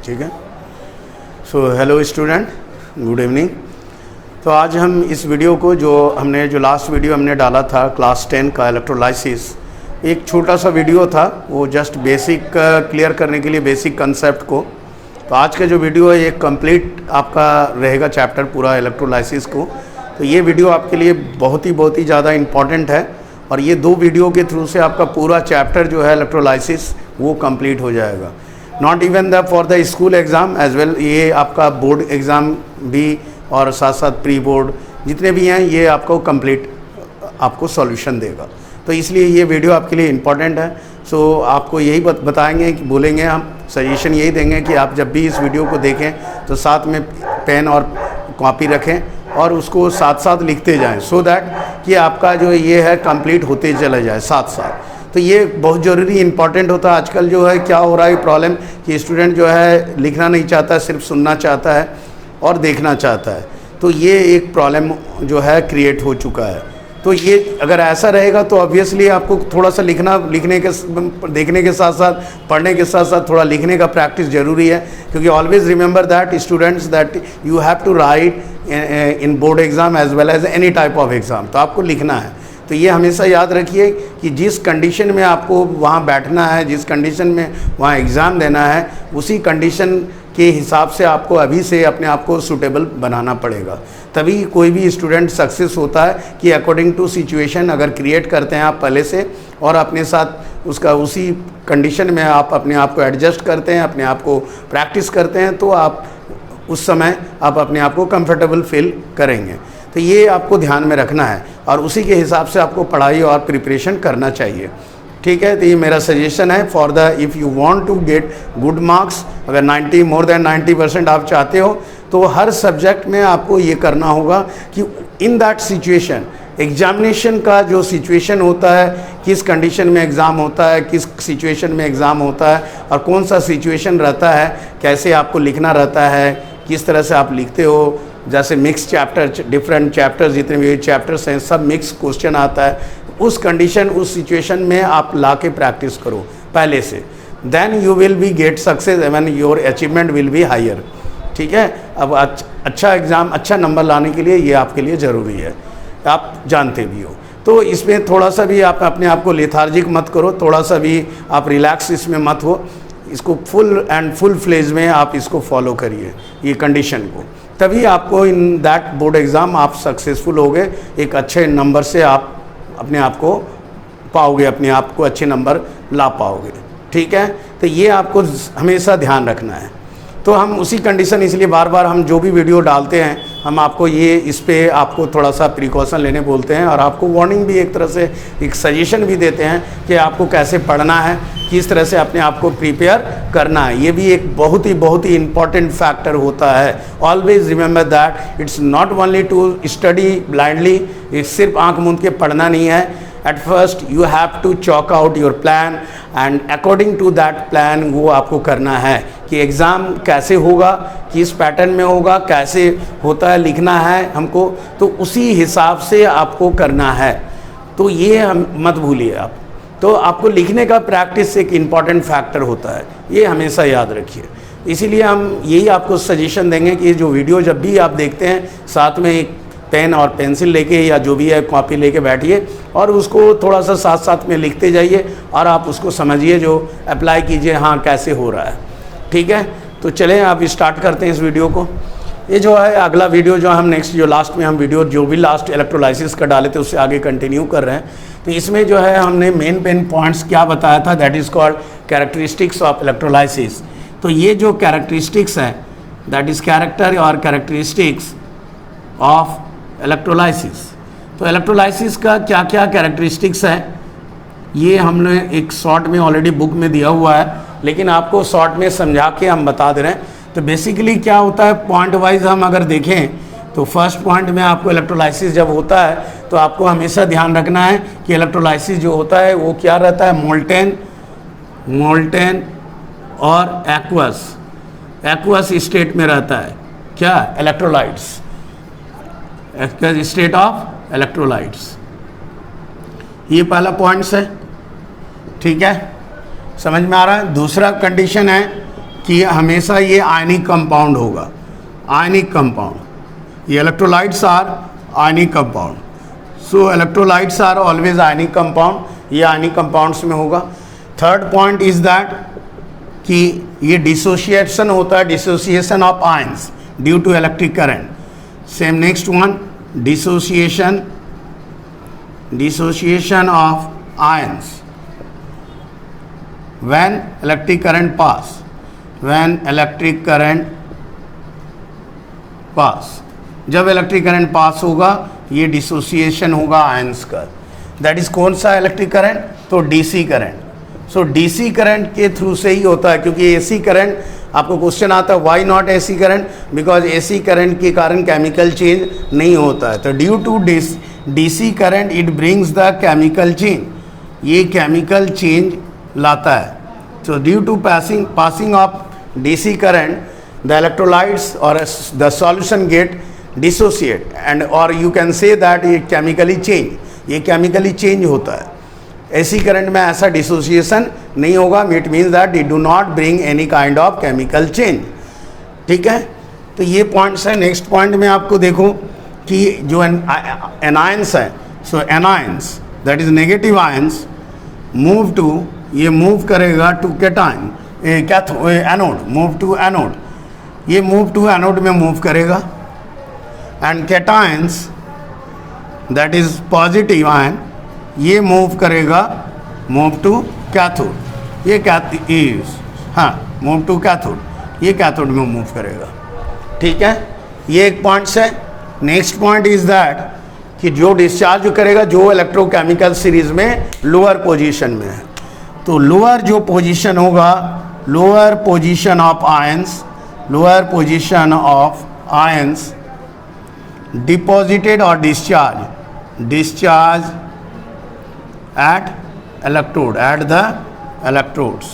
ठीक है। So hello student, good evening. तो आज हम इस वीडियो को जो लास्ट वीडियो हमने डाला था क्लास 10 का इलेक्ट्रोलाइसिस, एक छोटा सा वीडियो था, वो जस्ट बेसिक क्लियर करने के लिए, बेसिक कंसेप्ट को। तो आज का जो वीडियो है ये कंप्लीट आपका रहेगा चैप्टर पूरा इलेक्ट्रोलाइसिस को। तो ये वीडियो आपके लिए बहुत ही ज़्यादा इम्पॉर्टेंट है और ये दो वीडियो के थ्रू से आपका पूरा चैप्टर जो है इलेक्ट्रोलाइसिस वो कंप्लीट हो जाएगा। Not even the for the school exam as well, ये आपका बोर्ड एग्ज़ाम भी और साथ साथ प्री बोर्ड जितने भी हैं ये आपको कंप्लीट आपको सॉल्यूशन देगा। तो इसलिए ये वीडियो आपके लिए इम्पॉर्टेंट है। सो आपको यही बताएंगे कि बोलेंगे, हम सजेशन यही देंगे कि आप जब भी इस वीडियो को देखें तो साथ में पेन और कॉपी रखें और उसको साथ साथ लिखते जाएं, सो दैट कि आपका जो ये है कंप्लीट होते चला जाए साथ साथ। तो ये बहुत ज़रूरी इंपॉर्टेंट होता है। आजकल जो है क्या हो रहा है प्रॉब्लम कि स्टूडेंट जो है लिखना नहीं चाहता, सिर्फ सुनना चाहता है और देखना चाहता है। तो ये एक प्रॉब्लम जो है क्रिएट हो चुका है। तो ये अगर ऐसा रहेगा तो ऑब्वियसली आपको थोड़ा सा देखने के साथ साथ पढ़ने के साथ साथ थोड़ा लिखने का प्रैक्टिस ज़रूरी है, क्योंकि always remember that students that you have to write in board exam as well as any type of exam. तो आपको लिखना है। तो ये हमेशा याद रखिए कि जिस कंडीशन में आपको वहाँ बैठना है, जिस कंडीशन में वहाँ एग्ज़ाम देना है, उसी कंडीशन के हिसाब से आपको अभी से अपने आप को सूटेबल बनाना पड़ेगा। तभी कोई भी स्टूडेंट सक्सेस होता है कि अकॉर्डिंग टू सिचुएशन अगर क्रिएट करते हैं आप पहले से और अपने साथ उसका उसी कंडीशन में आप अपने आप को एडजस्ट करते हैं, अपने आप को प्रैक्टिस करते हैं, तो आप उस समय आप अपने आप को कंफर्टेबल फील करेंगे। तो ये आपको ध्यान में रखना है और उसी के हिसाब से आपको पढ़ाई और प्रिपरेशन करना चाहिए। ठीक है। तो ये मेरा सजेशन है for the if you want to get good marks, अगर 90 मोर देन 90% आप चाहते हो तो हर सब्जेक्ट में आपको ये करना होगा कि इन दैट सिचुएशन, एग्जामिनेशन का जो सिचुएशन होता है, किस कंडीशन में एग्ज़ाम होता है, किस सिचुएशन में एग्ज़ाम होता है और कौन सा सिचुएशन रहता है, कैसे आपको लिखना रहता है, किस तरह से आप लिखते हो। जैसे मिक्स चैप्टर, डिफरेंट चैप्टर्स जितने भी चैप्टर्स हैं सब मिक्स क्वेश्चन आता है, उस कंडीशन उस सिचुएशन में आप ला के प्रैक्टिस करो पहले से, then you will be get success एवं your achievement will be higher. ठीक है। अब अच्छा एग्ज़ाम, अच्छा नंबर लाने के लिए ये आपके लिए ज़रूरी है, आप जानते भी हो। तो इसमें थोड़ा सा भी आप अपने आप को लेथार्जिक मत करो, थोड़ा सा भी आप रिलैक्स इसमें मत हो, इसको फुल फ्लेज में आप इसको फॉलो करिए ये कंडीशन को, तभी आपको इन दैट बोर्ड एग्ज़ाम आप सक्सेसफुल होगे, एक अच्छे नंबर से आप अपने आप को पाओगे, अपने आप को अच्छे नंबर ला पाओगे। ठीक है। तो ये आपको हमेशा ध्यान रखना है। तो हम उसी कंडीशन, इसलिए बार बार हम जो भी वीडियो डालते हैं हम आपको ये इस पे आपको थोड़ा सा प्रिकॉशन लेने बोलते हैं और आपको वार्निंग भी, एक तरह से एक सजेशन भी देते हैं कि आपको कैसे पढ़ना है, किस तरह से अपने आप को प्रिपेयर करना है। ये भी एक बहुत ही इम्पॉर्टेंट फैक्टर होता है। Always remember that it's not only to study blindly, सिर्फ आंख मूंद के पढ़ना नहीं है। At first you have to chalk out your plan and according to that plan वो आपको करना है कि एग्ज़ाम कैसे होगा, किस पैटर्न में होगा, कैसे होता है, लिखना है हमको, तो उसी हिसाब से आपको करना है। तो ये हम मत भूलिए आप। तो आपको लिखने का प्रैक्टिस एक इम्पॉर्टेंट फैक्टर होता है, ये हमेशा याद रखिए। इसीलिए हम यही आपको सजेशन देंगे कि जो वीडियो जब भी आप देखते हैं साथ में एक पेन और पेंसिल लेके या जो भी है कॉपी लेके बैठिए और उसको थोड़ा सा साथ साथ में लिखते जाइए और आप उसको समझिए, जो अप्लाई कीजिए हाँ कैसे हो रहा है। ठीक है। तो चलें आप स्टार्ट करते हैं इस वीडियो को। ये जो है अगला वीडियो जो हम नेक्स्ट जो लास्ट में हम वीडियो जो भी लास्ट इलेक्ट्रोलाइसिस का डाले थे उससे आगे कंटिन्यू कर रहे हैं। तो इसमें जो है हमने मेन पॉइंट्स क्या बताया था, that is called characteristics of electrolysis. तो ये जो कैरेक्टरिस्टिक्स है दैट इज़ कैरेक्टर और कैरेक्टरिस्टिक्स ऑफ इलेक्ट्रोलाइसिस। तो इलेक्ट्रोलाइसिस का क्या क्या कैरेक्टरिस्टिक्स है ये हमने एक शॉर्ट में ऑलरेडी बुक में दिया हुआ है, लेकिन आपको शॉर्ट में समझा के हम बता दे रहे हैं। तो बेसिकली क्या होता है, पॉइंट वाइज हम अगर देखें तो फर्स्ट पॉइंट में आपको इलेक्ट्रोलाइसिस जब होता है तो आपको हमेशा ध्यान रखना है कि इलेक्ट्रोलाइसिस जो होता है वो क्या रहता है, मोल्टेन और एक्वस स्टेट में रहता है। क्या, इलेक्ट्रोलाइट्स, स्टेट ऑफ इलेक्ट्रोलाइट्स। ये पहला पॉइंट्स है। ठीक है, समझ में आ रहा है। दूसरा कंडीशन है कि हमेशा ये आयनिक कंपाउंड होगा, आयनिक कंपाउंड। ये electrolytes are ionic compound, so electrolytes are always ionic compound, ये आयनिक कंपाउंड्स में होगा। थर्ड पॉइंट इज दैट कि ये डिसोसिएशन होता है, dissociation of ions due to electric current. Same next one, dissociation of ions when electric current pass, when electric current pass, जब electric current पास होगा ये डिसोसिएशन होगा आयंस का। दैट इज कौन सा इलेक्ट्रिक करंट? तो डीसी करंट। सो DC current के through से ही होता है, क्योंकि एसी करंट आपको क्वेश्चन आता है why not AC current, because AC current के कारण केमिकल चेंज नहीं होता है। तो due to DC current it brings the chemical change, ये केमिकल चेंज लाता है। So due to passing of DC current the electrolytes और the solution get dissociate and और यू कैन से दैट ये केमिकली चेंज, ये chemically change होता है। AC current में ऐसा डिसोसिएशन नहीं होगा, it means that it do not bring any kind of chemical change. ठीक है, तो ये पॉइंट्स है। नेक्स्ट पॉइंट में आपको देखो कि जो एनायंस है, so anions that is negative ions move to, ये मूव करेगा to cation, anode, move to anode, ये मूव टू एनोड में मूव करेगा। And cations that is positive ion, ये मूव करेगा मूव टू कैथोड, ये मूव टू कैथोड, ये cathode में मूव करेगा। ठीक है, ये एक पॉइंट्स है। नेक्स्ट पॉइंट इज दैट कि जो डिस्चार्ज करेगा, जो इलेक्ट्रोकेमिकल सीरीज में लोअर पोजीशन में है, तो लोअर जो पोजीशन होगा, lower position of ions, lower position of ions deposited और discharge at electrode, at the electrodes,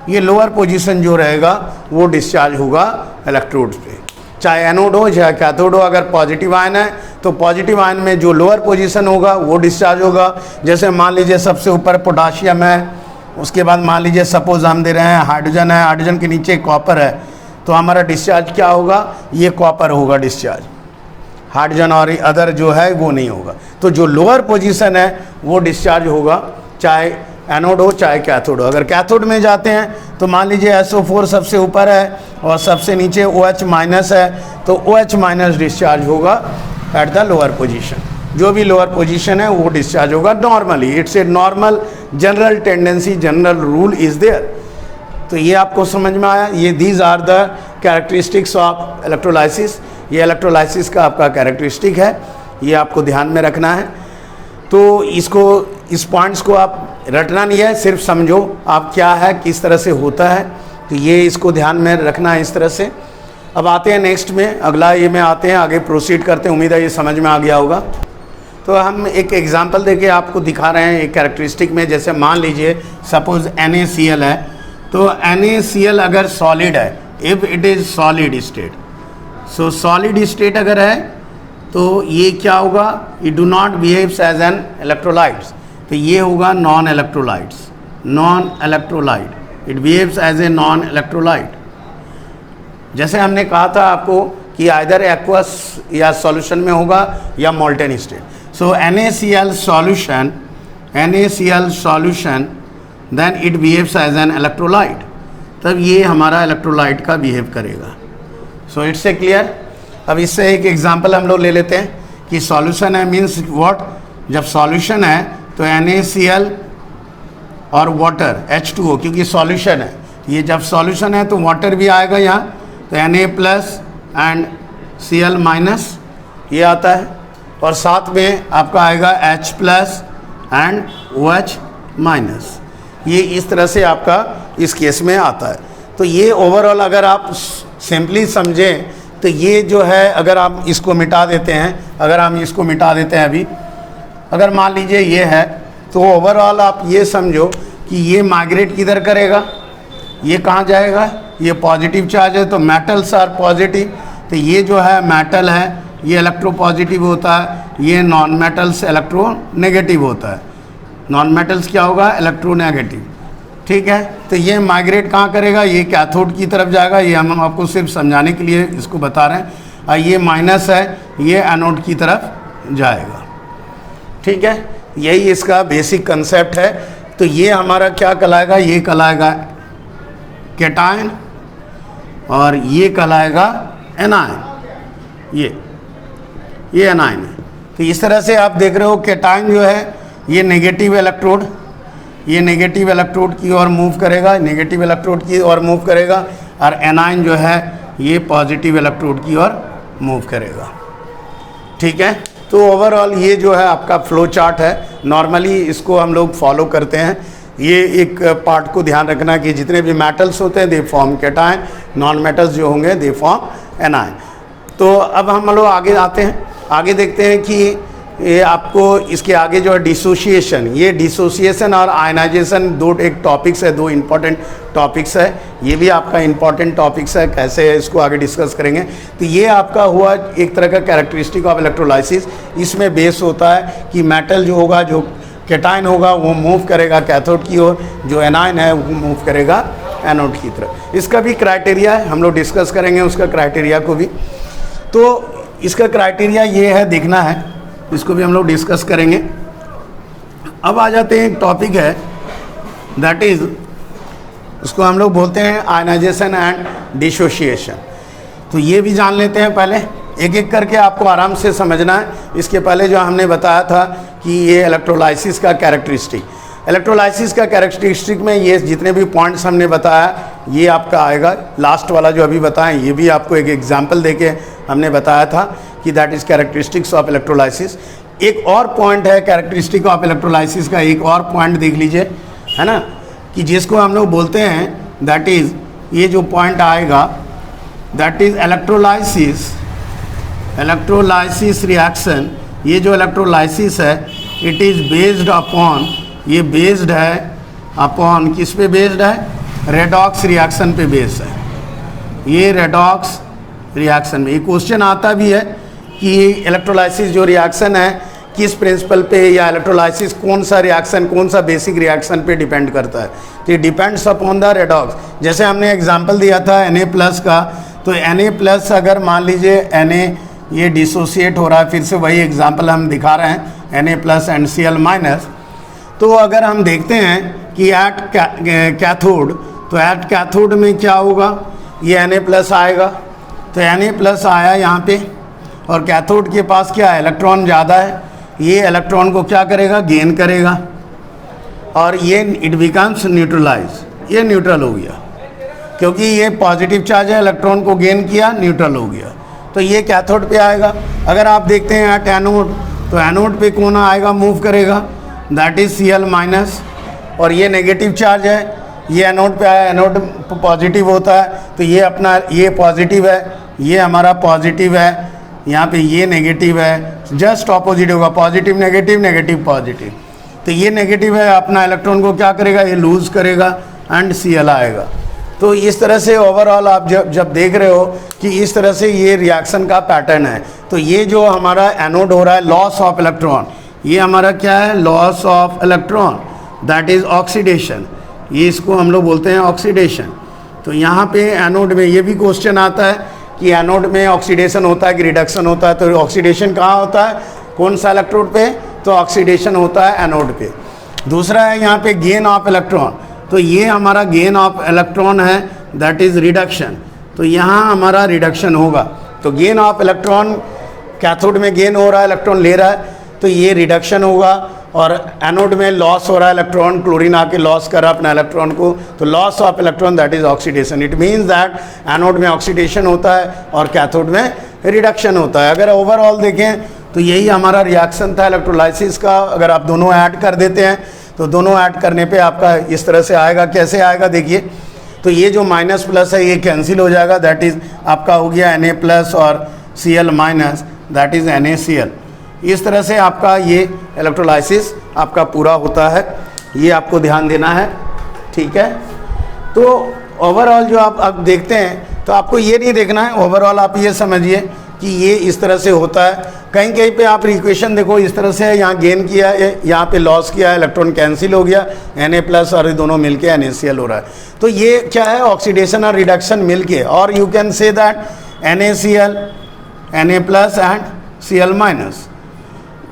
ये लोअर पोजीशन जो रहेगा वो डिस्चार्ज होगा इलेक्ट्रोड्स पे, चाहे एनोड हो चाहे कैथोड हो। अगर पॉजिटिव आयन है तो पॉजिटिव आयन में जो लोअर पोजीशन होगा वो डिस्चार्ज होगा। जैसे मान लीजिए सबसे ऊपर पोटाशियम है, उसके बाद मान लीजिए सपोज हम दे रहे हैं हाइड्रोजन है, हाइड्रोजन के नीचे कॉपर है, तो हमारा डिस्चार्ज क्या होगा? ये कॉपर होगा डिस्चार्ज, हाइड्रोजन और अदर जो है वो नहीं होगा। तो जो लोअर पोजीशन है वो डिस्चार्ज होगा, चाहे एनोड हो चाहे कैथोड हो। अगर कैथोड में जाते हैं तो मान लीजिए SO4 सबसे ऊपर है और सबसे नीचे OH माइनस है, तो OH माइनस डिस्चार्ज होगा एट द लोअर पोजीशन। जो भी लोअर पोजीशन है वो डिस्चार्ज होगा normally, it's a normal general tendency, general rule is there. तो ये आपको समझ में आया। ये these are the characteristics of electrolysis, ये इलेक्ट्रोलाइसिस का आपका कैरेक्टरिस्टिक है, ये आपको ध्यान में रखना है। तो इसको, इस पॉइंट्स को आप रटना नहीं है, सिर्फ समझो आप क्या है, किस तरह से होता है, तो ये इसको ध्यान में रखना है इस तरह से। अब आते हैं नेक्स्ट में, अगला ये में आते हैं, आगे प्रोसीड करते हैं। उम्मीद है ये समझ में आ गया होगा। तो हम एक एग्जांपल देके आपको दिखा रहे हैं एक कैरेक्टरिस्टिक में। जैसे मान लीजिए सपोज NaCl है, तो NaCl अगर सॉलिड है, if it is solid state, so solid state अगर है तो ये क्या होगा? It do not behaves as an electrolytes, तो ये होगा non electrolytes, non electrolyte, it behaves as a non electrolyte. जैसे हमने कहा था आपको कि आइदर एक्वस या सॉल्यूशन में होगा या molten state. So NaCl solution then it behaves as an electrolyte, तब ये हमारा इलेक्ट्रोलाइट का बिहेव करेगा। So it's a clear. अब इससे एक एग्जांपल हम लोग ले लेते हैं कि सॉल्यूशन है मीन्स व्हाट, जब सॉल्यूशन है तो NaCl और वाटर H2O, क्योंकि सॉल्यूशन है, ये जब सॉल्यूशन है तो वाटर भी आएगा यहाँ, तो Na plus and Cl minus ये आता है, और साथ में आपका आएगा H plus and OH minus, ये इस तरह से आपका इस केस में आता है। तो ये ओवरऑल अगर आप सिंपली समझें तो ये जो है, अगर आप इसको मिटा देते हैं, अगर हम इसको मिटा देते हैं अभी, अगर मान लीजिए ये है, तो ओवरऑल आप ये समझो कि ये माइग्रेट किधर करेगा, ये कहाँ जाएगा? ये पॉजिटिव चार्ज है तो मेटल्स आर पॉजिटिव, तो ये जो है मेटल है ये इलेक्ट्रो पॉजिटिव होता है, ये नॉन मेटल्स इलेक्ट्रो नेगेटिव होता है। नॉन मेटल्स क्या होगा? Electro negative. ठीक है। तो ये माइग्रेट कहाँ करेगा, ये कैथोड की तरफ जाएगा, ये हम आपको सिर्फ समझाने के लिए इसको बता रहे हैं। और ये माइनस है, ये एनोड की तरफ जाएगा, ठीक है। यही इसका बेसिक कंसेप्ट है। तो ये हमारा क्या कहलाएगा, ये कहलाएगा कैटायन और ये कहलाएगा एनायन। ये एनायन है। तो इस तरह से आप देख रहे हो कैटायन जो है ये नेगेटिव इलेक्ट्रोड, ये नेगेटिव इलेक्ट्रोड की ओर मूव करेगा, नेगेटिव इलेक्ट्रोड की ओर मूव करेगा, और एनायन जो है ये पॉजिटिव इलेक्ट्रोड की ओर मूव करेगा, ठीक है। तो ओवरऑल ये जो है आपका फ्लो चार्ट है। नॉर्मली इसको हम लोग फॉलो करते हैं। ये एक पार्ट को ध्यान रखना कि जितने भी मेटल्स होते हैं they form cation, non metals जो होंगे दे फॉर्म एनायन। तो अब हम लोग आगे आते हैं, आगे देखते हैं कि ये आपको इसके आगे जो है डिसोसिएशन, ये डिसोसिएशन और आयनाइजेशन दो एक टॉपिक्स है, दो इम्पॉर्टेंट टॉपिक्स है। ये भी आपका इम्पॉर्टेंट टॉपिक्स है, कैसे है इसको आगे डिस्कस करेंगे। तो ये आपका हुआ एक तरह का कैरेक्टरिस्टिक ऑफ इलेक्ट्रोलाइसिस। इसमें बेस होता है कि मेटल जो होगा, जो कैटायन होगा वो मूव करेगा कैथोड की ओर, जो एनायन है वो मूव करेगा एनोड की तरफ। इसका भी क्राइटेरिया है, हम लोग डिस्कस करेंगे उसका क्राइटेरिया को भी। तो इसका क्राइटेरिया ये है, देखना है, इसको भी हम लोग डिस्कस करेंगे। अब आ जाते हैं, एक टॉपिक है दैट इज़, उसको हम लोग बोलते हैं आयनाइजेशन एंड डिसोसिएशन। तो ये भी जान लेते हैं पहले, एक एक करके आपको आराम से समझना है। इसके पहले जो हमने बताया था कि ये इलेक्ट्रोलाइसिस का कैरेक्टरिस्टिक, इलेक्ट्रोलाइसिस का कैरेक्टरिस्टिक में ये जितने भी पॉइंट्स हमने बताया ये आपका आएगा। लास्ट वाला जो अभी बताएं ये भी आपको एक एग्जांपल देके हमने बताया था कि that is characteristics of electrolysis. एक और पॉइंट है कैरेक्टरिस्टिक ऑफ इलेक्ट्रोलाइसिस का, एक और पॉइंट देख लीजिए, है ना, कि जिसको हम लोग बोलते हैं दैट इज़, ये जो पॉइंट आएगा दैट इज़ इलेक्ट्रोलाइसिस रिएक्शन। ये जो इलेक्ट्रोलाइसिस है इट इज़ बेस्ड अपॉन, ये बेस्ड है अपॉन, किस पे बेस्ड है, रेडॉक्स रिएक्शन पे बेस्ड है। ये रेडॉक्स रिएक्शन में ये क्वेश्चन आता भी है कि इलेक्ट्रोलाइसिस जो रिएक्शन है किस प्रिंसिपल पे, या इलेक्ट्रोलाइसिस कौन सा रिएक्शन, कौन सा बेसिक रिएक्शन पे डिपेंड करता है। तो ये डिपेंड्स अपॉन द रेडॉक्स। जैसे हमने एग्जांपल दिया था Na+ का, तो Na+ अगर मान लीजिए Na ये डिसोसिएट हो रहा है, फिर से वही एग्जांपल हम दिखा रहे हैं Na+ एंड Cl-। तो अगर हम देखते हैं कि एट कैथोड, तो एट कैथोड में क्या होगा, ये Na+ आएगा। तो Na+ आया यहाँ पे, और कैथोड के पास क्या है, इलेक्ट्रॉन ज़्यादा है, ये इलेक्ट्रॉन को क्या करेगा, गेन करेगा, और ये इट बिकम्स न्यूट्रलाइज, ये न्यूट्रल हो गया, क्योंकि ये पॉजिटिव चार्ज है, इलेक्ट्रॉन को गेन किया, न्यूट्रल हो गया। तो ये कैथोड पे आएगा। अगर आप देखते हैं एट एनोड, तो एनोड पे कौन आएगा, मूव करेगा, दैट इज़ Cl-, और ये नेगेटिव चार्ज है, ये एनोड पे आया, एनोड पॉजिटिव होता है, तो ये अपना ये पॉजिटिव है, ये हमारा पॉजिटिव है, यहाँ पे ये नेगेटिव है, जस्ट ऑपोजिट होगा, पॉजिटिव नेगेटिव, नेगेटिव पॉजिटिव। तो ये नेगेटिव है, अपना इलेक्ट्रॉन को क्या करेगा, ये लूज़ करेगा, एंड Cl आएगा। तो इस तरह से ओवरऑल आप जब देख रहे हो कि इस तरह से ये रिएक्शन का पैटर्न है। तो ये जो हमारा एनोड हो रहा है, लॉस ऑफ इलेक्ट्रॉन, ये हमारा क्या है, loss of electron, that is oxidation. ये इसको हम लोग बोलते हैं ऑक्सीडेशन। तो यहाँ पे एनोड में ये भी क्वेश्चन आता है कि एनोड में ऑक्सीडेशन होता है कि रिडक्शन होता है। तो ऑक्सीडेशन कहाँ होता है, कौन सा इलेक्ट्रोड पे, तो ऑक्सीडेशन होता है एनोड पे। दूसरा है यहाँ पे गेन ऑफ इलेक्ट्रॉन, तो ये हमारा गेन ऑफ इलेक्ट्रॉन है, दैट इज़ रिडक्शन। तो यहाँ हमारा रिडक्शन होगा। तो गेन ऑफ इलेक्ट्रॉन, कैथोड में गेन हो रहा है, इलेक्ट्रॉन ले रहा है, तो ये रिडक्शन होगा। और एनोड में लॉस हो रहा है इलेक्ट्रॉन, क्लोरीन आके लॉस कर रहा है अपना इलेक्ट्रॉन को, तो loss of electron that is oxidation. It means that anode में ऑक्सीडेशन होता है और कैथोड में रिडक्शन होता है। अगर ओवरऑल देखें तो यही हमारा रिएक्शन था इलेक्ट्रोलाइसिस का। अगर आप दोनों ऐड कर देते हैं तो दोनों ऐड करने पे आपका इस तरह से आएगा। कैसे आएगा देखिए, तो ये जो माइनस प्लस है ये कैंसिल हो जाएगा, दैट इज़ आपका हो गया Na+ और Cl- दैट इज़ NaCl। इस तरह से आपका ये इलेक्ट्रोलाइसिस आपका पूरा होता है, ये आपको ध्यान देना है, ठीक है। तो ओवरऑल जो आप देखते हैं तो आपको ये नहीं देखना है, ओवरऑल आप ये समझिए कि ये इस तरह से होता है। कहीं कहीं पे आप इक्वेशन देखो इस तरह से है, यहाँ गेन किया है, यहाँ पे लॉस किया है, इलेक्ट्रॉन कैंसिल हो गया, Na+ और ये दोनों मिलके NaCl हो रहा है। तो ये क्या है, ऑक्सीडेशन और रिडक्शन मिलके, और you can say that NaCl, Na+ and Cl-।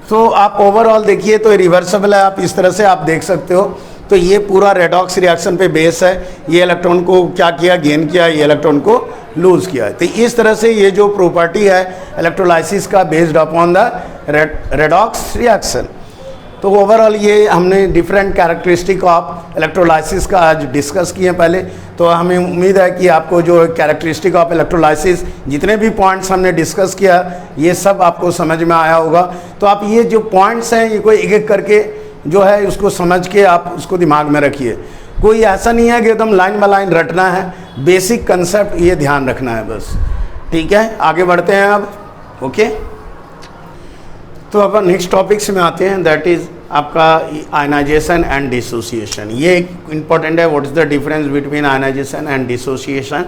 तो आप ओवरऑल देखिए तो रिवर्सिबल है, आप इस तरह से आप देख सकते हो। तो ये पूरा रेडॉक्स रिएक्शन पे बेस है, ये इलेक्ट्रॉन को क्या किया, गेन किया, ये इलेक्ट्रॉन को लूज किया। तो इस तरह से ये जो प्रॉपर्टी है इलेक्ट्रोलाइसिस का based upon the redox reaction. तो ओवरऑल ये हमने डिफरेंट कैरेक्टरिस्टिक ऑफ इलेक्ट्रोलाइसिस का आज डिस्कस किए पहले। तो हमें उम्मीद है कि आपको जो कैरेक्टरिस्टिक ऑफ इलेक्ट्रोलाइसिस जितने भी पॉइंट्स हमने डिस्कस किया ये सब आपको समझ में आया होगा। तो आप ये जो पॉइंट्स हैं ये कोई एक एक करके जो है उसको समझ के आप उसको दिमाग में रखिए। कोई ऐसा नहीं है कि एकदम लाइन बाय लाइन रटना है, बेसिक कंसेप्ट ये ध्यान रखना है बस। ठीक है, आगे बढ़ते हैं अब। ओके, तो अब नेक्स्ट टॉपिक्स में आते हैं, दैट इज़ आपका आयनाइजेशन एंड डिसोसिएशन। ये इंपॉर्टेंट है, what is the difference between ionization and dissociation.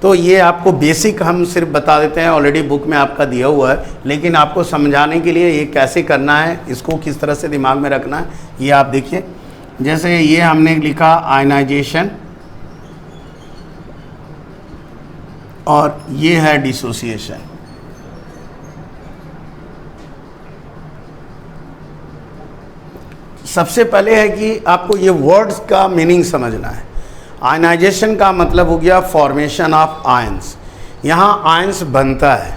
तो ये आपको बेसिक हम सिर्फ बता देते हैं, ऑलरेडी बुक में आपका दिया हुआ है, लेकिन आपको समझाने के लिए ये कैसे करना है, इसको किस तरह से दिमाग में रखना है, ये आप देखिए। जैसे ये हमने लिखा आयनाइजेशन और ये है डिसोसिएशन। सबसे पहले है कि आपको ये वर्ड्स का मीनिंग समझना है। आयनाइजेशन का मतलब हो गया फॉर्मेशन ऑफ आयंस। यहाँ आयंस बनता है,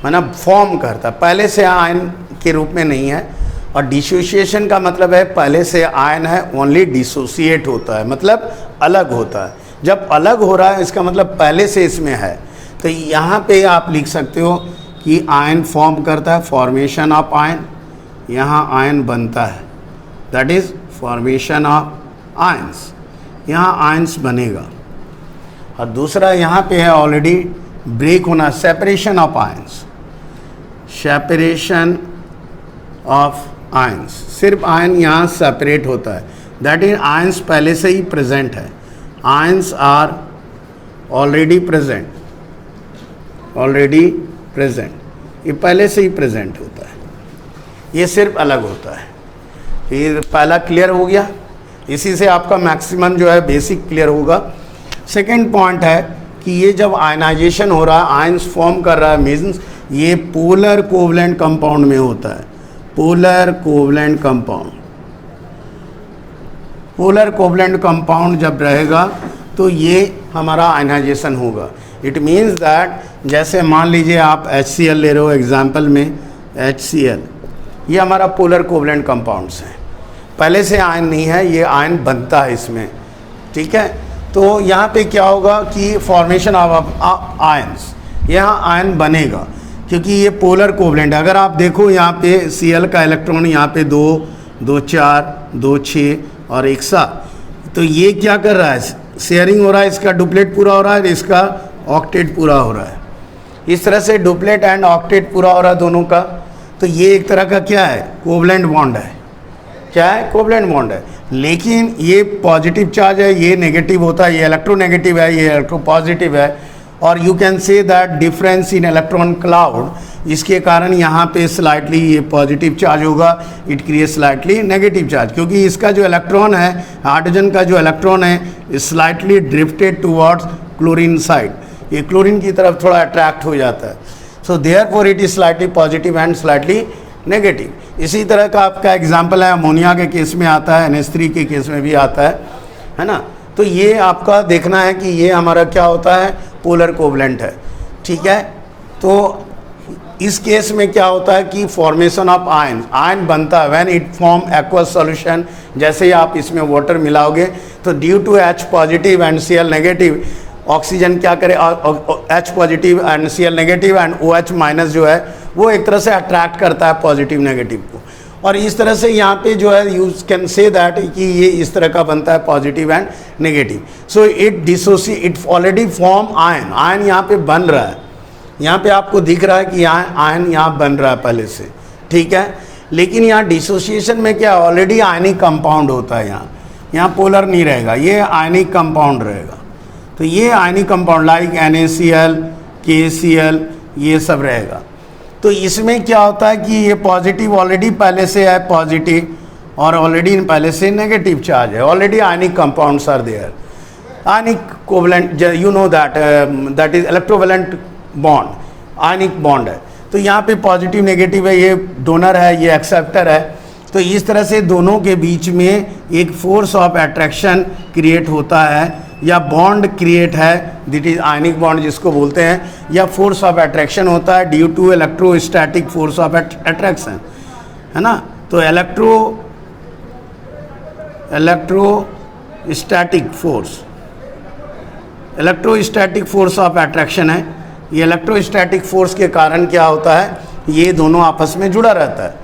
मतलब फॉर्म करता है, पहले से आयन के रूप में नहीं है। और डिसोसिएशन का मतलब है पहले से आयन है, ओनली डिसोसिएट होता है, मतलब अलग होता है। जब अलग हो रहा है इसका मतलब पहले से इसमें है। तो यहाँ पे आप लिख सकते हो कि आयन फॉर्म करता है, फॉर्मेशन ऑफ आयन, यहाँ आयन बनता है, that is formation of ions, यहाँ आयंस बनेगा। और दूसरा यहाँ पे है ऑलरेडी ब्रेक होना, separation of ions, separation of ions, सिर्फ आयन यहाँ सेपरेट होता है, दैट इज आयंस पहले से ही प्रेजेंट है, ions are already present, already present, ये पहले से ही प्रेजेंट होता है, ये सिर्फ अलग होता है। फिर पहला क्लियर हो गया, इसी से आपका मैक्सिमम जो है बेसिक क्लियर होगा। सेकेंड पॉइंट है कि ये जब आयनाइजेशन हो रहा है, आयंस फॉर्म कर रहा है, मीन्स ये पोलर कोवलेंट कंपाउंड में होता है, polar covalent compound. Polar covalent compound जब रहेगा तो ये हमारा आयनाइजेशन होगा। इट मीन्स दैट जैसे मान लीजिए आप HCl ले रहे हो एग्जाम्पल में, HCl ये हमारा पोलर कोवलेंट कंपाउंड्स हैं, पहले से आयन नहीं है, ये आयन बनता है इसमें। ठीक है, तो यहाँ पे क्या होगा कि फॉर्मेशन ऑफ आयंस, यहाँ आयन बनेगा क्योंकि ये पोलर कोवलेंट है। अगर आप देखो यहाँ पे Cl का इलेक्ट्रॉन यहाँ पे 2, 2, 4, 2, 6 और 1 7, तो ये क्या कर रहा है, शेयरिंग हो रहा है, इसका डुप्लेट पूरा हो रहा है, इसका ऑक्टेट पूरा हो रहा है। इस तरह से डुप्लेट एंड ऑक्टेट पूरा हो रहा है दोनों का। तो ये एक तरह का क्या है, कोवलेंट बॉन्ड है। क्या है, कोवलेंट बॉन्ड है। लेकिन ये पॉजिटिव चार्ज है, ये नेगेटिव होता है, ये इलेक्ट्रोनेगेटिव है, ये इलेक्ट्रो पॉजिटिव है। और you can say that difference in electron cloud, इसके कारण यहाँ पे स्लाइटली ये पॉजिटिव चार्ज होगा, it create slightly negative charge, क्योंकि इसका जो इलेक्ट्रॉन है, हाइड्रोजन का जो इलेक्ट्रॉन है, slightly drifted towards chlorine side, ये क्लोरीन की तरफ थोड़ा अट्रैक्ट हो जाता है। So therefore it is slightly positive and slightly negative. इसी तरह का आपका एग्जाम्पल है अमोनिया के केस में आता है, NH3 के केस में भी आता है ना। तो ये आपका देखना है कि ये हमारा क्या होता है, पोलर कोवलेंट है। ठीक है, तो इस केस में क्या होता है कि फॉर्मेशन ऑफ आयन, आयन बनता है when it form aqueous solution. जैसे ही आप इसमें वाटर मिलाओगे तो due to H positive and Cl negative, oxygen क्या करे, H positive and Cl negative and OH minus जो है वो एक तरह से अट्रैक्ट करता है पॉजिटिव नेगेटिव को। और इस तरह से यहाँ पे जो है यू कैन से दैट कि ये इस तरह का बनता है positive and negative. So it dissociate, it already form ion, ion यहाँ पे बन रहा है, यहाँ पे आपको दिख रहा है कि आयन यहाँ बन रहा है पहले से। ठीक है, लेकिन यहाँ डिसोसिएशन में क्या, ऑलरेडी आयनिक कंपाउंड होता है, यहाँ पोलर नहीं रहेगा, ये आयनिक कंपाउंड रहेगा। तो ये ionic compound like NaCl, KCl, ये सब रहेगा। तो इसमें क्या होता है कि ये पॉजिटिव ऑलरेडी पहले से है पॉजिटिव, और ऑलरेडी पहले से नेगेटिव चार्ज है, already ionic compounds are there. Ionic covalent, you know that is electrovalent bond, ionic bond है। तो यहाँ पे पॉजिटिव नेगेटिव है, ये डोनर है, ये एक्सेप्टर है। तो इस तरह से दोनों के बीच में एक फोर्स ऑफ अट्रैक्शन क्रिएट होता है, या बॉन्ड क्रिएट है, दिट इज आयनिक बॉन्ड जिसको बोलते हैं, या फोर्स ऑफ अट्रैक्शन होता है due to electrostatic force of attraction, है ना। तो इलेक्ट्रोस्टैटिक फोर्स ऑफ अट्रैक्शन है। ये इलेक्ट्रोस्टैटिक फोर्स के कारण क्या होता है, ये दोनों आपस में जुड़ा रहता है।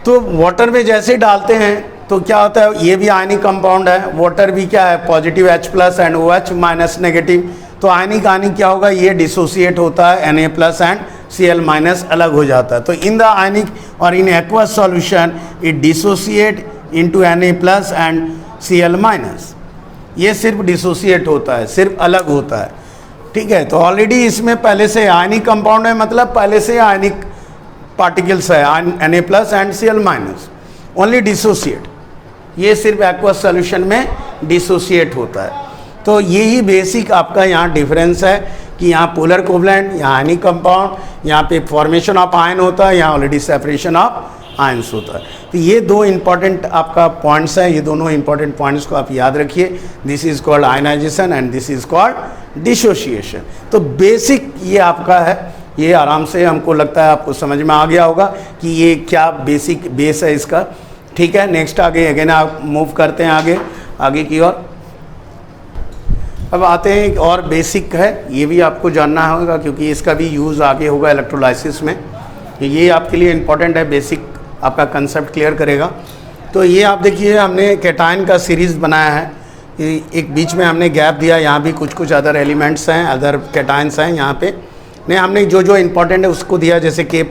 तो वाटर में जैसे डालते हैं तो क्या होता है, ये भी आयनिक कंपाउंड है, वाटर भी क्या है positive H+ and OH minus negative. तो आयनिक आयनिक क्या होगा, ये डिसोसिएट होता है, Na+ एंड Cl- अलग हो जाता है। तो इन द आयनिक और in aqueous solution it dissociate into Na+ and Cl-। ये सिर्फ डिसोसिएट होता है, सिर्फ अलग होता है, ठीक है। तो ऑलरेडी इसमें पहले से आयनिक कंपाउंड है, मतलब पहले से आयनिक पार्टिकल्स है, Na+ and Cl-, only dissociate. ये सिर्फ एक्वस सॉल्यूशन में डिसोसिएट होता है। तो यही बेसिक आपका यहाँ डिफरेंस है कि यहाँ पोलर कोवलेंट, यहाँ आयनिक कंपाउंड, यहाँ पे फॉर्मेशन ऑफ आयन होता है, यहाँ ऑलरेडी सेपरेशन ऑफ आयंस होता है। तो ये दो इंपॉर्टेंट आपका पॉइंट्स हैं, ये दोनों इंपॉर्टेंट पॉइंट्स को आप याद रखिए। This is called ionization and this is called dissociation. तो बेसिक ये आपका है, ये आराम से हमको लगता है आपको समझ में आ गया होगा कि ये क्या बेसिक बेस है इसका, ठीक है। नेक्स्ट आगे अगेन आप मूव करते हैं आगे की ओर। अब आते हैं एक और बेसिक है, ये भी आपको जानना होगा क्योंकि इसका भी यूज़ आगे होगा इलेक्ट्रोलाइसिस में। ये आपके लिए इम्पॉर्टेंट है, बेसिक आपका कंसेप्ट क्लियर करेगा। तो ये आप देखिए, हमने कैटायन का सीरीज़ बनाया है, एक बीच में हमने गैप दिया, यहाँ भी कुछ अदर एलिमेंट्स हैं, अदर कैटायंस हैं यहाँ पे। नहीं, हमने जो इंपॉर्टेंट है उसको दिया, जैसे K+,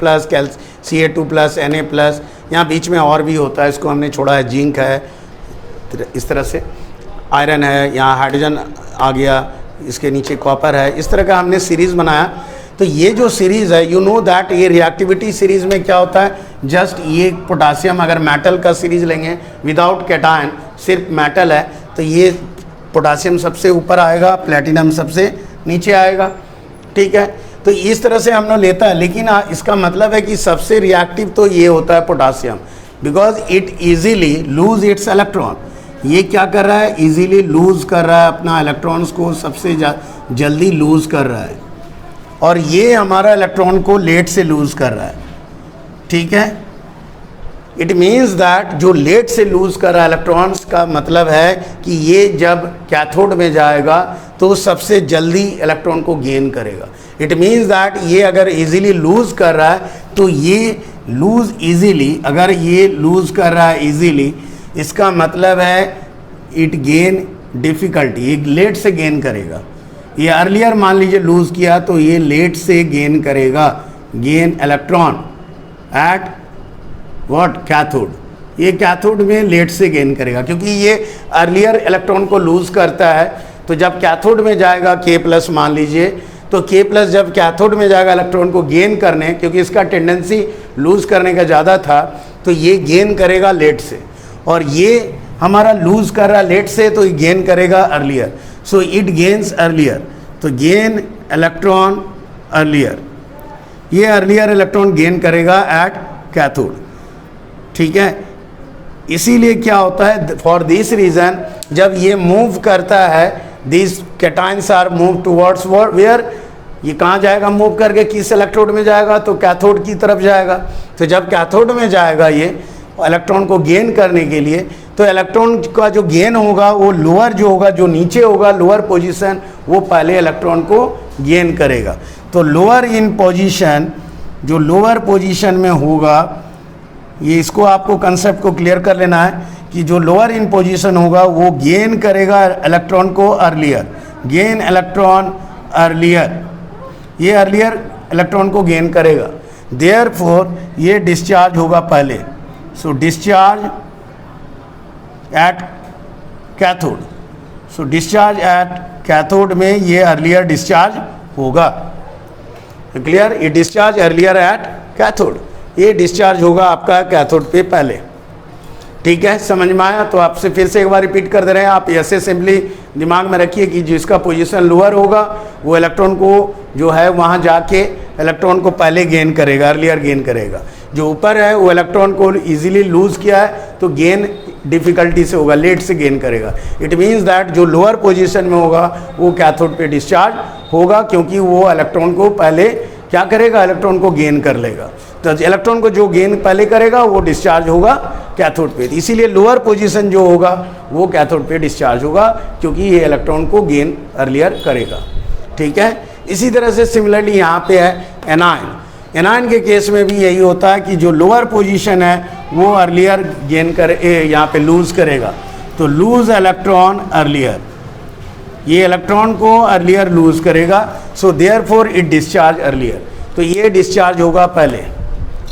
Ca2+, Na+, यहाँ बीच में और भी होता है, इसको हमने छोड़ा है, जिंक है, इस तरह से आयरन है, यहाँ हाइड्रोजन आ गया, इसके नीचे कॉपर है, इस तरह का हमने सीरीज़ बनाया। तो ये जो सीरीज़ है, यू नो दैट ये रिएक्टिविटी सीरीज़ में क्या होता है, जस्ट ये पोटासियम अगर मेटल का सीरीज़ लेंगे विदाउट कैटायन, सिर्फ मेटल है, तो ये पोटासियम सबसे ऊपर आएगा, प्लेटिनम सबसे नीचे आएगा, ठीक है। तो इस तरह से हम लोग लेता है, लेकिन इसका मतलब है कि सबसे रिएक्टिव तो ये होता है potassium, because it easily loose its electron. ये क्या कर रहा है, इजीली लूज कर रहा है अपना इलेक्ट्रॉन्स को, सबसे जल्दी लूज कर रहा है, और ये हमारा इलेक्ट्रॉन को लेट से लूज कर रहा है, ठीक है। इट मीन्स दैट जो लेट से लूज कर रहा है इलेक्ट्रॉन्स का मतलब है कि ये जब कैथोड में जाएगा तो सबसे जल्दी इलेक्ट्रॉन को गेन करेगा। इट मीन्स दैट ये अगर इजीली लूज कर रहा है तो ये लूज इजीली, अगर ये लूज कर रहा है इजीली, इसका मतलब है इट गेन डिफ़िकल्टी, ये लेट से गेन करेगा। ये अर्लियर मान लीजिए लूज किया तो ये लेट से गेन करेगा, gain electron at what, cathode. ये कैथोड में लेट से गेन करेगा क्योंकि ये अर्लियर इलेक्ट्रॉन को लूज करता है। तो जब कैथोड में जाएगा K+ मान लीजिए, तो K+ जब कैथोड में जाएगा इलेक्ट्रॉन को गेन करने, क्योंकि इसका टेंडेंसी लूज करने का ज़्यादा था, तो ये गेन करेगा लेट से, और ये हमारा लूज कर रहा है लेट से, तो ये गेन करेगा earlier. So it gains earlier, तो गेन इलेक्ट्रॉन अर्लियर, ये अर्लियर इलेक्ट्रॉन गेन करेगा एट कैथोड, ठीक है। इसीलिए क्या होता है, फॉर दिस रीज़न जब ये मूव करता है, this cations are move towards where, ये कहाँ जाएगा मूव करके, किस इलेक्ट्रोड में जाएगा, तो कैथोड की तरफ जाएगा। तो जब कैथोड में जाएगा ये इलेक्ट्रॉन को गेन करने के लिए, तो इलेक्ट्रॉन का जो गेन होगा वो लोअर जो होगा, जो नीचे होगा लोअर पोजीशन, वो पहले इलेक्ट्रॉन को गेन करेगा। तो लोअर इन पोजीशन, जो लोअर पोजीशन में होगा, ये इसको आपको कंसेप्ट को क्लियर कर लेना है कि जो लोअर इन पोजीशन होगा वो गेन करेगा इलेक्ट्रॉन को अर्लियर, गेन इलेक्ट्रॉन अर्लियर, ये अर्लियर इलेक्ट्रॉन को गेन करेगा, देयरफॉर ये डिस्चार्ज होगा पहले। So discharge at cathode, so discharge at cathode में ये अर्लियर डिस्चार्ज होगा, क्लियर, ये डिस्चार्ज अर्लियर एट कैथोड, ये डिस्चार्ज होगा आपका कैथोड पे पहले। ठीक है, समझ में आया? तो आपसे फिर से एक बार रिपीट कर दे रहे हैं, आप ऐसे सिंपली दिमाग में रखिए कि जिसका पोजीशन लोअर होगा वो इलेक्ट्रॉन को जो है वहाँ जाके इलेक्ट्रॉन को पहले गेन करेगा, अर्लियर गेन करेगा। जो ऊपर है वो इलेक्ट्रॉन को इजीली लूज किया है तो गेन डिफिकल्टी से होगा, लेट से गेन करेगा। इट मीन्स दैट जो लोअर पोजीशन में होगा वो कैथोड पे डिस्चार्ज होगा, क्योंकि वो इलेक्ट्रॉन को पहले क्या करेगा, इलेक्ट्रॉन को गेन कर लेगा। तो इलेक्ट्रॉन को जो गेन पहले करेगा वो डिस्चार्ज होगा कैथोड पे। इसीलिए लोअर पोजीशन जो होगा वो कैथोड पे डिस्चार्ज होगा, क्योंकि ये इलेक्ट्रॉन को गेन अर्लियर करेगा। ठीक है, इसी तरह से सिमिलरली यहाँ पे है एनायन। एनायन के केस में भी यही होता है कि जो लोअर पोजीशन है वो अर्लियर गेन करे, यहाँ पे लूज करेगा। तो लूज इलेक्ट्रॉन अर्लियर, ये इलेक्ट्रॉन को अर्लियर लूज करेगा, so therefore it discharge earlier. तो ये डिस्चार्ज होगा पहले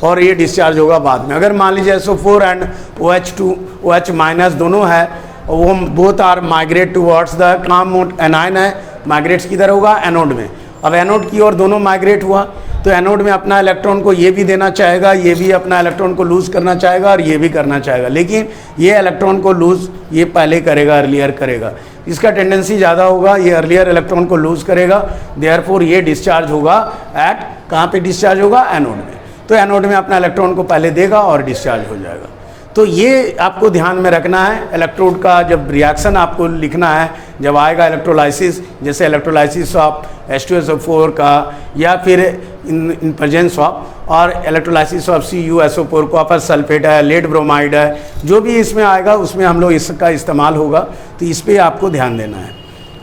और ये डिस्चार्ज होगा बाद में। अगर मान लीजिए SO4 and OH2 OH minus दोनों है, वो both are migrate towards the काम एनायन है, माइग्रेट्स किधर होगा, एनोड में। अब एनोड की ओर दोनों माइग्रेट हुआ तो एनोड में अपना इलेक्ट्रॉन को ये भी देना चाहेगा, ये भी अपना इलेक्ट्रॉन को लूज़ करना चाहेगा और ये भी करना चाहेगा, लेकिन ये इलेक्ट्रॉन को लूज़ ये पहले करेगा, अर्लियर करेगा। इसका टेंडेंसी ज़्यादा होगा, ये अर्लियर इलेक्ट्रॉन को लूज़ करेगा, देयरफॉर ये डिस्चार्ज होगा एट, कहाँ पे डिस्चार्ज होगा, एनोड में। तो एनोड में अपना इलेक्ट्रॉन को पहले देगा और डिस्चार्ज हो जाएगा। तो ये आपको ध्यान में रखना है। इलेक्ट्रोड का जब रिएक्शन आपको लिखना है, जब आएगा इलेक्ट्रोलाइसिस, जैसे इलेक्ट्रोलाइसिस ऑफ H2SO4 का, या फिर इन प्रेजेंस ऑफ, और electrolysis of CuSO4, copper sulphate है, लेड ब्रोमाइड है, जो भी इसमें आएगा उसमें हम लोग इसका इस्तेमाल होगा। तो इस पर आपको ध्यान देना है।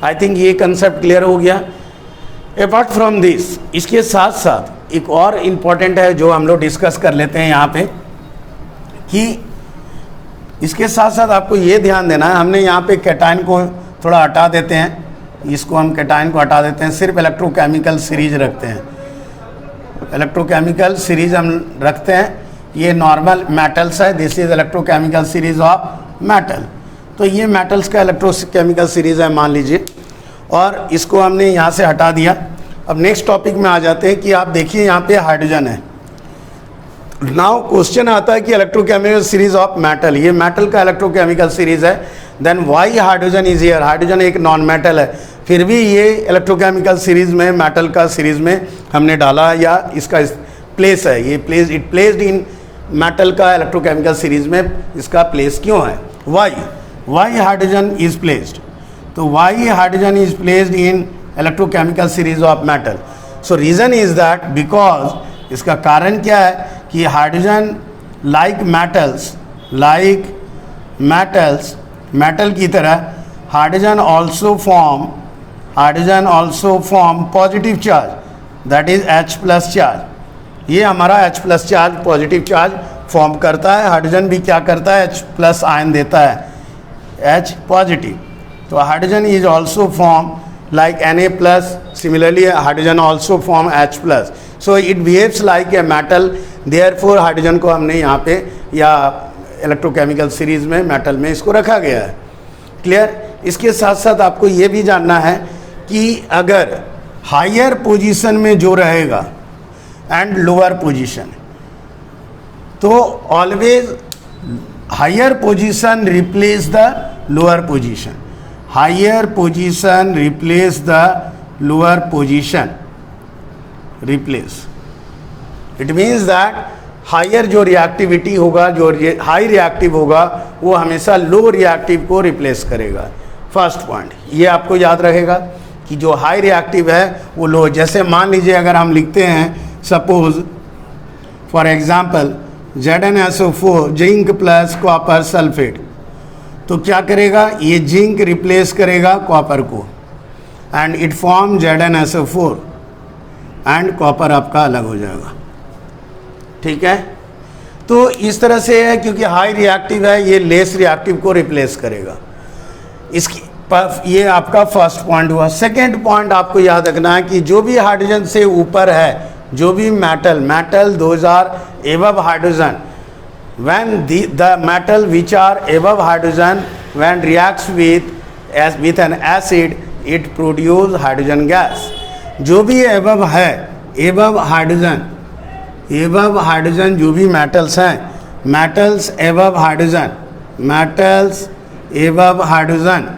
आई थिंक ये कंसेप्ट क्लियर हो गया। अपार्ट फ्रॉम दिस, इसके साथ साथ एक और इम्पॉर्टेंट है जो हम लोग डिस्कस कर लेते हैं यहाँ पे, कि इसके साथ साथ आपको ये ध्यान देना है, हमने यहाँ पे कैटायन को थोड़ा हटा देते हैं, इसको हम कैटायन को हटा देते हैं, सिर्फ इलेक्ट्रोकेमिकल सीरीज रखते हैं। इलेक्ट्रोकेमिकल सीरीज हम रखते हैं, ये नॉर्मल मेटल्स है, this is electrochemical series of metal. तो ये मेटल्स का इलेक्ट्रोकेमिकल सीरीज है मान लीजिए, और इसको हमने यहाँ से हटा दिया। अब नेक्स्ट टॉपिक में आ जाते हैं कि आप देखिए यहाँ पे हाइड्रोजन है। नाउ क्वेश्चन आता है कि इलेक्ट्रोकेमिकल सीरीज ऑफ मेटल, ये मेटल का इलेक्ट्रोकेमिकल सीरीज है, then why hydrogen is here. Hydrogen एक नॉन मेटल है, फिर भी ये इलेक्ट्रोकेमिकल सीरीज में, मेटल का सीरीज में हमने डाला, या इसका प्लेस है, ये place, it placed in metal का इलेक्ट्रोकेमिकल सीरीज में इसका प्लेस क्यों है, वाई हाइड्रोजन इज प्लेस्ड। तो why hydrogen is placed in electrochemical series of metal. So reason is that because, इसका कारण क्या है कि हाइड्रोजन लाइक मेटल्स, मेटल की तरह hydrogen also form positive charge, that is H+ charge. ये हमारा H+ charge positive charge form करता है। हाइड्रोजन भी क्या करता है, H+ आयन देता है, H पॉजिटिव। तो hydrogen is also form like Na+, similarly hydrogen also form H+, so it behaves like a metal, therefore hydrogen को हमने यहाँ पे या इलेक्ट्रोकेमिकल सीरीज में मेटल में इसको रखा गया है। क्लियर। इसके साथ साथ आपको ये भी जानना है कि अगर हायर पोजीशन में जो रहेगा एंड लोअर पोजीशन, तो always higher position replace the lower position, higher position replace the lower position, replace, it means that higher जो reactivity होगा, जो high reactive होगा, वो हमेशा low reactive को replace करेगा। फर्स्ट पॉइंट ये आपको याद रहेगा कि जो हाई रिएक्टिव है वो लो। जैसे मान लीजिए अगर हम लिखते हैं suppose for example ZnSO4 zinc plus copper sulphate, तो क्या करेगा, ये जिंक रिप्लेस करेगा कॉपर को and it form ZnSO4 and copper आपका अलग हो जाएगा। ठीक है, तो इस तरह से है, क्योंकि हाई रिएक्टिव है ये लेस रिएक्टिव को रिप्लेस करेगा। इसकी ये आपका फर्स्ट पॉइंट हुआ। सेकेंड पॉइंट आपको याद रखना है कि जो भी हाइड्रोजन से ऊपर है, जो भी metal those are above hydrogen, when the metal which are above hydrogen when reacts with an acid it produce hydrogen gas। जो भी above है एबव हाइड्रोजन जो भी मेटल्स हैं, metals above hydrogen